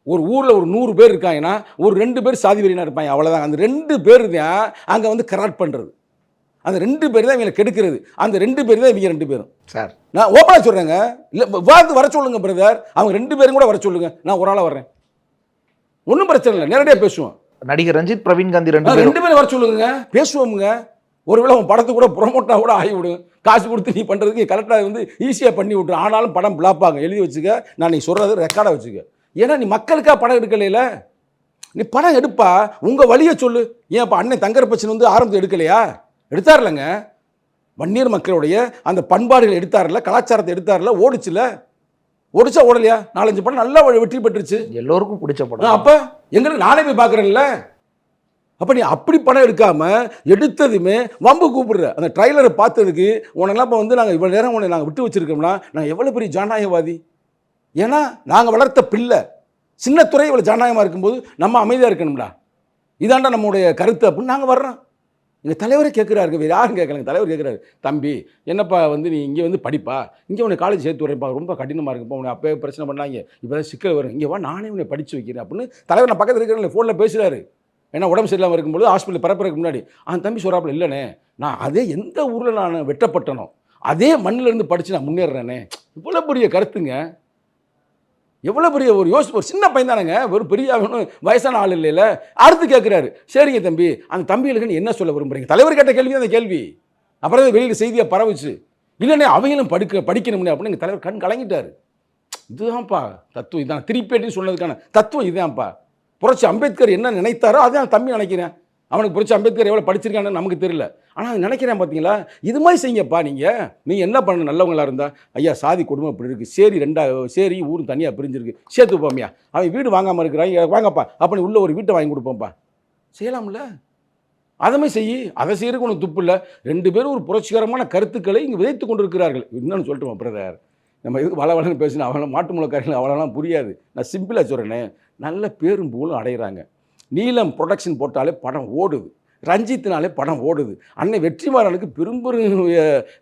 Speaker 6: ஒரு ஊரில் ஒரு 100 பேர் இருக்காங்கன்னா ஒரு 2 பேர் சாதி வெறினா இருப்பாங்க, அவ்வளோதான். அந்த 2 பேர் தான் அங்கே வந்து கராட் பண்ணுறது, அந்த 2 பேர் தான் இவங்களை கெடுக்கிறது, அந்த 2 பேர் தான் இவங்க 2 பேரும்.
Speaker 7: சார்
Speaker 6: நான் ஓப்பனாக சொல்கிறேங்க, இல்லை வர சொல்லுங்க பிரதர், அவங்க 2 பேரும் கூட வர சொல்லுங்க, நான் ஒரு ஆளாக வர்றேன், ஒன்றும் பிரச்சனை இல்லை, நேரடியாக பேசுவோம்.
Speaker 7: நடிகர் ரஞ்சித், பிரவீன் காந்தி 2
Speaker 6: பேரும் வர சொல்லுங்க, பேசுவோமுங்க. ஒருவேளை உன் படத்தை கூட ப்ரொமோட்டாக கூட ஆகி விடுங்க, காசு கொடுத்து நீ பண்ணுறதுக்கு கரெக்டாக வந்து ஈஸியாக பண்ணி விட்ரு. ஆனாலும் படம் பிளாப்பாங்க, எழுதி வச்சுக்க, நான் நீ சொல்கிறது ரெக்கார்டாக வச்சுக்க. ஏன்னா நீ மக்களுக்காக படம் எடுக்கலையில, நீ படம் எடுப்பா, உங்கள் வழியை சொல்லு. ஏன் இப்போ அண்ணன் தங்கரப்பச்சன் வந்து ஆரம்பத்தில் எடுக்கலையா? எடுத்தார்லங்க. வன்னியர் மக்களுடைய அந்த பண்பாடுகள் எடுத்தார்ல, கலாச்சாரத்தை எடுத்தார்ல, ஓடிச்சா ஓடலையா? 4-5 படம் நல்லா வெற்றி பெற்றுச்சு, எல்லோருக்கும் பிடிச்ச படம். அப்போ எங்களுக்கு நானே போய் பார்க்குறேன்ல. அப்போ நீ அப்படி படம் எடுக்காமல் எடுத்ததுமே வம்பு கூப்பிடுற. அந்த ட்ரைலரை பார்த்ததுக்கு உனக்கெல்லாம் இப்போ வந்து நாங்கள் இவ்வளோ நேரம் உன்னை நாங்கள் விட்டு வச்சுருக்கோம்னா நாங்கள் எவ்வளோ பெரிய ஜனநாயகவாதி. ஏன்னா நாங்கள் வளர்த்த பிள்ளை சின்ன துறை இவ்வளோ ஜனநாயகமாக இருக்கும்போது நம்ம அமைதியாக இருக்கணும்டா, இதாண்டா நம்முடைய கருத்து அப்படின்னு நாங்கள் வர்றோம். எங்கள் தலைவரே கேட்குறாரு, வேறு யாரும் கேட்கலங்க, தலைவர் கேட்குறாரு, தம்பி என்னப்பா வந்து நீ இங்கே வந்து படிப்பா, இங்கே உன்னை காலேஜ் சேர்த்து வரேன்ப்பா, ரொம்ப கடினமாக இருக்குப்பா, உன்னை அப்போ பிரச்சனை பண்ணாங்க, இப்போ தான் சிக்கல் வரும், இங்கே வா நானே உன்னை படித்து வைக்கிறேன் அப்படின்னு தலைவர் நான் பக்கத்தில் இருக்கிறேன் ஃபோனில் பேசுகிறாரு. ஏன்னா உடம்பு சரியில்லாமல் இருக்கும்போது ஹாஸ்பிட்டல் பரப்புறதுக்கு முன்னாடி அந்த தம்பி சொல்கிறாப்புல, இல்லைண்ணே நான் அதே எந்த ஊரில் நான் வெட்டப்பட்டனோ அதே மண்ணிலேருந்து படித்து நான் முன்னேறேனே. இவ்வளோ பெரிய கருத்துங்க, எவ்வளோ பெரிய ஒரு ஒரு சின்ன பையன் தானேங்க, ஒரு பெரிய வயசான ஆள் இல்லைல்ல. அடுத்து கேட்குறாரு, சரிங்க தம்பி, அந்த தம்பிகளுக்கு என்ன சொல்ல விரும்புகிறீங்க? தலைவர் கேட்ட கேள்வி அந்த கேள்வி. அப்புறம் வெளியில் செய்தியாக பரவுச்சு, இல்லைண்ணே அவங்களும் படிக்கணும்னு அப்படின்னு எங்கள் தலைவர் கண் கலங்கிட்டார். இதுதான்ப்பா தத்துவம், இதான் திருப்பேட்டின்னு சொன்னதுக்கான தத்துவம் இதுதான்ப்பா. புரட்சி அம்பேத்கர் என்ன நினைத்தாரோ அதே அந்த தம்பி நினைக்கிறேன். அவனுக்கு புரட்சி அம்பேத்கர் எவ்வளோ படிச்சிருக்கான்னு நமக்கு தெரியல, ஆனால் நினைக்கிறேன் பார்த்தீங்களா, இது மாதிரி செய்யுங்கப்பா. நீங்கள் என்ன பண்ணணும், நல்லவங்களா இருந்தால், ஐயா சாதி கொடுமை இப்படி இருக்குது, சேரி ஊரும் தனியாக பிரிஞ்சிருக்கு, சேர்த்து போமியா, அவன் வீடு வாங்காமல் இருக்கிறாங்க, வாங்கப்பா அப்படி உள்ள ஒரு வீட்டை வாங்கி கொடுப்போம்ப்பா, செய்யலாம்ல. அதை செய்யி, அதை செய்யறதுக்கு ஒன்று துப்பு இல்லை. 2 பேரும் ஒரு புரட்சிகரமான கருத்துக்களை இங்கே விதைத்து கொண்டு இருக்கிறார்கள். இன்னொன்று சொல்லிட்டு பிரதர், நம்ம எதுக்கு வளவளன்னு பேசினா அவளை மாட்டு முளைக்காரர்கள் அவ்வளோலாம் புரியாது. நான் சிம்பிளாக சொல்கிறேனே, நல்ல பேரும் புகழும் அடைகிறாங்க. நீலம் ப்ரொடக்ஷன் போட்டாலே படம் ஓடுது, ரஞ்சித்னாலே படம் ஓடுது. அன்னை வெற்றிமாறனுக்கு பெரும்பெரும்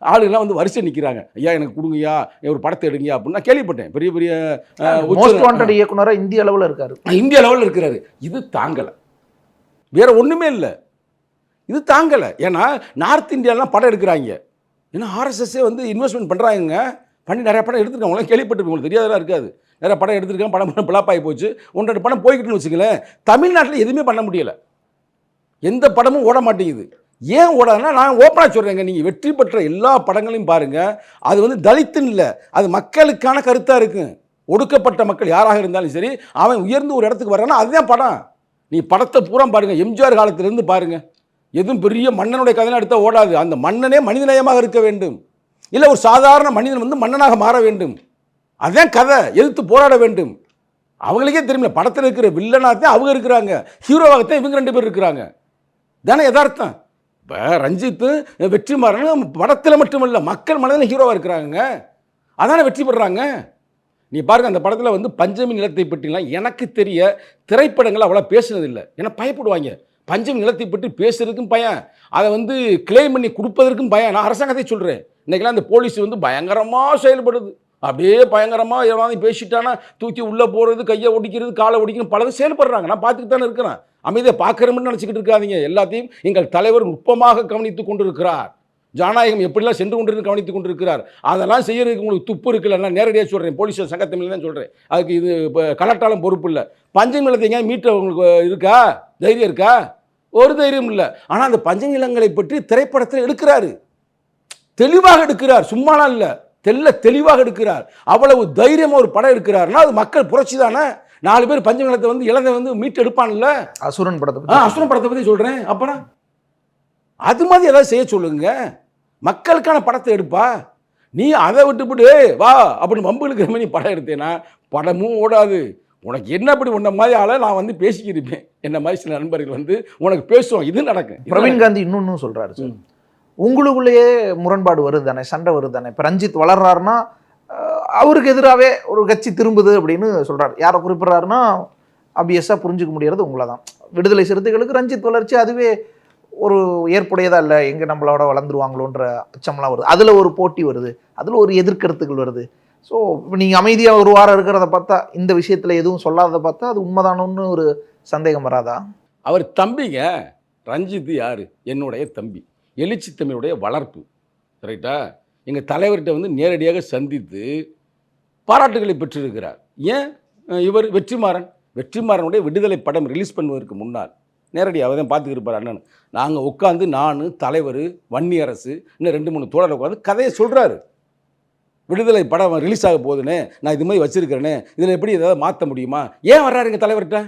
Speaker 6: ஆளுங்கள்லாம் வந்து வரிசை நிற்கிறாங்க, ஐயா எனக்கு கொடுங்கய்யா, ஒரு படத்தை எடுங்கயா அப்படின்னு நான் கேள்விப்பட்டேன். பெரிய பெரிய
Speaker 7: மோஸ்ட் வாண்டட் இயக்குனராக இந்திய அளவில் இருக்காரு,
Speaker 6: இந்திய அளவில் இருக்கிறாரு. இது தாங்கலை, வேற ஒன்றுமே இல்லை, இது தாங்கலை. ஏன்னா நார்த் இந்தியாலாம் படம் எடுக்கிறாங்க, ஏன்னா ஆர்எஸ்எஸ்ஸே வந்து இன்வெஸ்ட்மெண்ட் பண்ணுறாங்க, பண்ணி நிறைய படம் எடுத்துருக்காங்க. உங்களாம் கேள்விப்பட்டிருக்கோம், உங்களுக்கு தெரியாதெல்லாம் இருக்காது. நிறைய படம் எடுத்துருக்காங்க, படம் பிளாப்பாகி போச்சு, 1-2 படம் போய்கிட்டுன்னு வச்சுங்களேன். தமிழ்நாட்டில் எதுவுமே பண்ண முடியலை, எந்த படமும் ஓட மாட்டேங்குது. ஏன் ஓடாதுன்னா, நான் ஓப்பனாக சொல்கிறேங்க, நீங்கள் வெற்றி பெற்ற எல்லா படங்களையும் பாருங்கள், அது வந்து தலித்துன்னு இல்லை, அது மக்களுக்கான கருத்தாக இருக்கும். ஒடுக்கப்பட்ட மக்கள் யாராக இருந்தாலும் சரி, அவன் உயர்ந்து ஒரு இடத்துக்கு வர்றான்னா அதுதான் படம். நீ படத்தை பூரா பாருங்கள், எம்ஜிஆர் காலத்திலேருந்து பாருங்கள், எதுவும் பெரிய மன்னனுடைய கதையெல்லாம் எடுத்தால் ஓடாது. அந்த மன்னனே மனிதநேயமாக இருக்க வேண்டும், இல்லை ஒரு சாதாரண மனிதன் வந்து மன்னனாக மாற வேண்டும், அதுதான் கதை, எதிர்த்து போராட வேண்டும். அவங்களுக்கே தெரியுமில்ல, படத்தில் இருக்கிற வில்லனாகத்தான் அவங்க இருக்கிறாங்க, ஹீரோவாகத்தான் இவங்க 2 பேர் இருக்கிறாங்க, தானே யதார்த்தம். இப்போ ரஞ்சித்து வெற்றிமாறன் படத்தில் மட்டுமல்ல மக்கள் மனதில் ஹீரோவாக இருக்கிறாங்க, அதானே வெற்றி பெறுறாங்க. நீ பாருங்கள், அந்த படத்தில் வந்து பஞ்சமி நிலத்தை பற்றிலாம் எனக்கு தெரிய திரைப்படங்கள் அவ்வளோ பேசுனதில்லை, ஏன்னா பயப்படுவாங்க, பஞ்சம் நிலத்தை பற்றி பேசுறதுக்கும் பயம், அதை வந்து கிளைம் பண்ணி கொடுப்பதற்கும் பயம். நான் அரசாங்கத்தை சொல்கிறேன், இன்றைக்கெல்லாம் அந்த போலீஸ் வந்து பயங்கரமாக செயல்படுது. அப்படியே பயங்கரமாக எதாவது பேசிட்டானா தூக்கி உள்ளே போகிறது, கையை ஒடிக்கிறது, காலை ஒடிக்கிறது, பலரும் செயல்படுறாங்க. நான் பார்த்துட்டு தானே இருக்கிறேன். அமைதியை பார்க்குறோம்னு நினச்சிக்கிட்டு இருக்காதீங்க. எல்லாத்தையும் எங்கள் தலைவர் நுட்பமாக கவனித்து கொண்டிருக்கிறார். ஜனநாயகம் எப்படிலாம் சென்று கொண்டு கவனித்து கொண்டிருக்கிறார். அதெல்லாம் செய்யறதுக்கு உங்களுக்கு துப்பு இருக்குல்ல. நான் நேரடியாக சொல்கிறேன், போலீஸ் சங்கத்தமிழ் தான் சொல்கிறேன். அதுக்கு இது இப்போ கலெக்டாலும் பொறுப்பு இல்லை. பஞ்சம் நிலத்தை எங்கேயா மீட்ட உங்களுக்கு இருக்கா, தைரியம் இருக்கா? ஒரு தைரியம் இல்லை. ஆனால் அந்த பஞ்ச நிலங்களை பற்றி திரைப்படத்தில் எடுக்கிறாரு, தெளிவாக எடுக்கிறார். சும்மாலாம் இல்லை, தெளிவாக எடுக்கிறார். அவ்வளவு தைரியமாக ஒரு படம் எடுக்கிறாருன்னா அது மக்கள் புரட்சி தானே. 4 பேர் பஞ்ச நிலத்தை வந்து இழந்த வந்து மீட்டு எடுப்பான்ல.
Speaker 7: அசுரன் படத்தை
Speaker 6: அசுரன் படத்தை பற்றி சொல்கிறேன். அப்புறம் அது மாதிரி ஏதாவது செய்ய சொல்லுங்க. மக்களுக்கான படத்தை எடுப்பா. நீ அதை விட்டுவிட்டு வா அப்படின்னு வம்புகளுக்கு மாதிரி நீ படம் எடுத்தேன்னா படமும் ஓடாது. உனக்கு என்ன அப்படி உன்ன மாதிரி ஆளை நான் வந்து பேசிக்கிருப்பேன். என்ன மாதிரி சில நண்பர்கள் வந்து உனக்கு பேசுவோம். இது நடக்கும்.
Speaker 7: பிரவீன் காந்தி இன்னொன்னும் சொல்றாரு சார், உங்களுக்குள்ளேயே முரண்பாடு வருது தானே, சண்டை வருது தானே. இப்போ ரஞ்சித் வளர்றாருன்னா அவருக்கு எதிராகவே ஒரு கட்சி திரும்புது அப்படின்னு சொல்றாரு. யாரை குறிப்பிட்றாருன்னா ஆப்வியஸாக புரிஞ்சுக்க முடியறது உங்களை தான். விடுதலை சிறுத்தைகளுக்கு ரஞ்சித் வளர்ச்சி அதுவே ஒரு ஏற்புடையதா இல்லை, எங்கே நம்மளோட வளர்ந்துருவாங்களோன்ற அச்சம்லாம் வருது. அதில் ஒரு போட்டி வருது, அதில் ஒரு எதிர்கருத்துக்கள் வருது. ஸோ இப்போ நீங்கள் அமைதியாக ஒரு வாரம் இருக்கிறத பார்த்தா, இந்த விஷயத்தில் எதுவும் சொல்லாததை பார்த்தா அது உண்மைதானோன்னு ஒரு சந்தேகம் வராதா?
Speaker 6: அவர் தம்பிங்க. ரஞ்சித் யார்? என்னுடைய தம்பி, எழுச்சி தமிழுடைய வளர்ப்பு. ரைட்டா? எங்கள் தலைவர்கிட்ட வந்து நேரடியாக சந்தித்து பாராட்டுகளை பெற்றிருக்கிறார். ஏன் இவர் வெற்றிமாறனுடைய விடுதலை படம் ரிலீஸ் பண்ணுவதற்கு முன்னால் நேரடியாக அவர் தான் பார்த்துக்கிருப்பார் அண்ணன். நாங்கள் உட்காந்து நான், தலைவர், வன்னியரசு, இன்னும் 2-3 தோழர் உட்காந்து கதையை சொல்கிறாரு. விடுதலை படம் ரிலீஸ் ஆக போகுதுன்னு, நான் இது மாதிரி வச்சுருக்கிறேன்னு, இதில் எப்படி ஏதாவது மாற்ற முடியுமா? ஏன் வர்றாரு எங்கள் தலைவர்கிட்ட?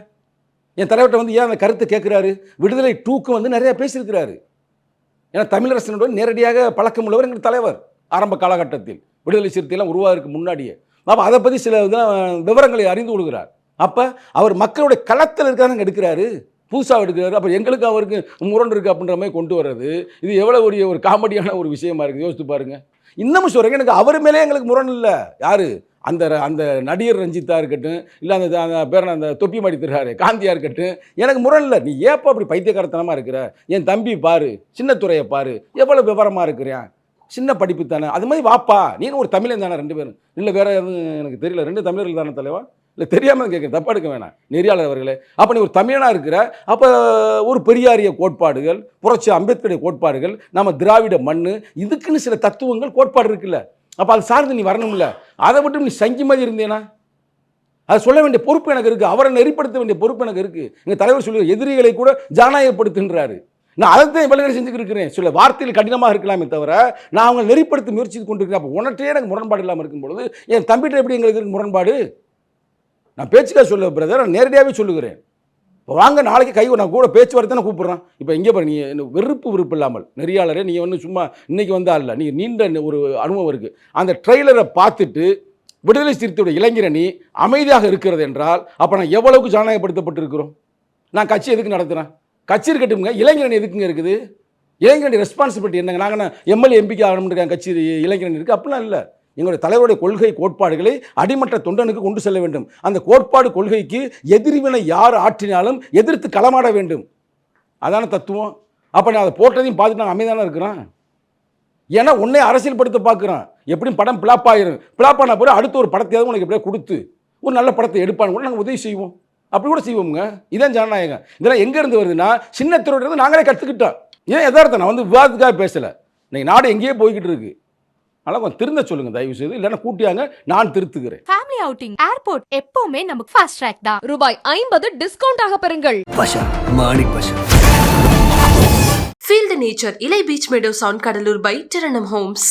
Speaker 6: என் தலைவர்கிட்ட வந்து ஏன் அந்த கருத்தை கேட்குறாரு? விடுதலை 2க்கு வந்து நிறையா பேசியிருக்கிறாரு. ஏன்னா தமிழரசனுடன் நேரடியாக பழக்கம் உள்ளவர் எங்கள் தலைவர். ஆரம்ப காலகட்டத்தில் விடுதலை சிறுத்தையெல்லாம் உருவாகிறதுக்கு முன்னாடியே அப்போ அதை பற்றி சில விவரங்களை அறிந்து கொள்கிறார். அப்போ அவர் மக்களுடைய களத்தில் இருக்காங்க எடுக்கிறாரு, புதுசாக எடுக்கிறாரு. அப்புறம் எங்களுக்கு அவருக்கு முரண் இருக்குது அப்படின்ற மாதிரி கொண்டு வர்றது, இது எவ்வளோ ஒரு காமெடியான ஒரு விஷயமா இருக்குது. யோசித்து பாருங்கள். இன்னமும் சொல்கிறேங்க, எனக்கு அவர் மேலே எங்களுக்கு முரண் இல்லை. யார்? அந்த நடிகர் ரஞ்சித்தா இருக்கட்டும், இல்லை அந்த பேர் அந்த தொப்பி மாடி திருறாரு காந்தியாக இருக்கட்டும், எனக்கு முரண் இல்லை. நீ ஏப்போ அப்படி பைத்தியக்காரத்தனமாக இருக்கிற? என் தம்பி பாரு, சின்னத்துறையை பாரு, எவ்வளோ விவரமாக இருக்கிறேன், சின்ன படிப்பு தானே. அது மாதிரி வாப்பா, நீனும் ஒரு தமிழன் தானே. 2 பேரும் இல்லை, வேறு எதுவும் எனக்கு தெரியல. 2 தமிழர்கள் தானே தலைவா? இல்லை தெரியாமல் கேட்குறேன், தப்பா எடுக்க வேணாம் நெறியாளர் அவர்களே. அப்போ நீ ஒரு தமிழனாக இருக்கிற, அப்போ ஒரு பெரியாரிய கோட்பாடுகள், புரட்சி அம்பேத்கருடைய கோட்பாடுகள், நம்ம திராவிட மண், இதுக்குன்னு சில தத்துவங்கள் கோட்பாடு இருக்குல்ல. அப்போ அது சார்ந்து நீ வரணும்ல. அதை விட்டு நீ சங்கி மாதிரி இருந்தேனா அதை சொல்ல வேண்டிய பொறுப்பு எனக்கு இருக்குது. அவரை நெறிப்படுத்த வேண்டிய பொறுப்பு எனக்கு இருக்குது. எங்கள் தலைவர் சொல்லி எதிரிகளை கூட ஜனநாயகப்படுத்துன்றாரு. நான் அதைத்தான் இவ்வளவு செஞ்சுக்கிட்டு இருக்கிறேன். சில வார்த்தையில் கடினமாக இருக்கலாமே தவிர நான் அவங்க நெறிப்படுத்த முயற்சி கொண்டிருக்கிறேன். அப்போ உனட்டே எனக்கு முரண்பாடு இல்லாமல் இருக்கும் பொழுது என் தம்பிகிட்ட எப்படி எங்களுக்கு இருக்கு முரண்பாடு? நான் பேச்சுக்காக சொல்ல பிரதர், நான் நேரடியாகவே சொல்லுகிறேன். இப்போ வாங்க நாளைக்கு கை நான் கூட பேச்சுவார்த்தை நான் கூப்பிட்றேன். இப்போ இங்கே பாரு, நீ விருப்பு இல்லாமல் நெறியாளரே, நீங்கள் வந்து சும்மா இன்றைக்கி வந்தால் இல்லை, நீங்கள் நீண்ட ஒரு அனுபவம் இருக்குது. அந்த ட்ரெய்லரை பார்த்துட்டு விடுதலை சிறுத்தையுடைய இளைஞரணி அமைதியாக இருக்கிறது என்றால் அப்போ நான் எவ்வளவுக்கு ஜனநாயகப்படுத்தப்பட்டிருக்கிறோம்? நான் கட்சி எதுக்கு நடத்துகிறேன்? கட்சி இருக்கட்டுங்க, இளைஞரணி எதுக்குங்க இருக்குது? இளைஞரணி ரெஸ்பான்சிபிலிட்டி என்னங்க? நாங்கள் எம்எல்ஏ எம்பிக்கு ஆகணும்னு கட்சி இளைஞரணி இருக்குது அப்படிலாம் இல்லை. எங்களுடைய தலைவருடைய கொள்கை கோட்பாடுகளை அடிமட்ட தொண்டனுக்கு கொண்டு செல்ல வேண்டும். அந்த கோட்பாடு கொள்கைக்கு எதிர்வினை யார் ஆற்றினாலும் எதிர்த்து களமாட வேண்டும். அதான தத்துவம். அப்போ நான் அதை போட்டதையும் பார்த்துட்டு நாங்கள் அமைதியானே இருக்கிறோம். ஏன்னா உன்னை அரசியல்படுத்த பார்க்குறான். எப்படியும் படம் பிளாப் ஆகிரும். பிளாப் ஆன பிறகு அடுத்த ஒரு படத்தையாவது உனக்கு எப்படியா கொடுத்து ஒரு நல்ல படத்தை எடுப்பான்னு கூட நாங்கள் உதவி செய்வோம். அப்படி கூட செய்வோங்க. இதான் ஜனநாயகம். இதெல்லாம் எங்கேருந்து வருதுன்னா சின்னத்திரோடு நாங்களே கற்றுக்கிட்டோம். ஏன் யதார்த்தம், நான் வந்து விவாதத்துக்காக பேசலை. இன்னைக்கு நாடு எங்கேயே போய்கிட்டு இருக்கு. அதனால் கொஞ்சம் திருந்த சொல்லுங்க தயவு செய்து, இல்லைன்னா கூட்டியாங்க, நான் திருத்துக்கிறேன்.
Speaker 1: ஃபேமிலி அவுட்டிங், ஏர்போர்ட் எப்பவுமே நமக்கு ஃபாஸ்ட் ட்ராக் தான்.
Speaker 2: ரூபாய் 50 டிஸ்கவுண்ட் ஆக பெறுங்கள்.
Speaker 3: பஷா Manik பஷா.
Speaker 4: Feel the nature. Ilai Beach Meadows on Kadalur by Taranam Homes.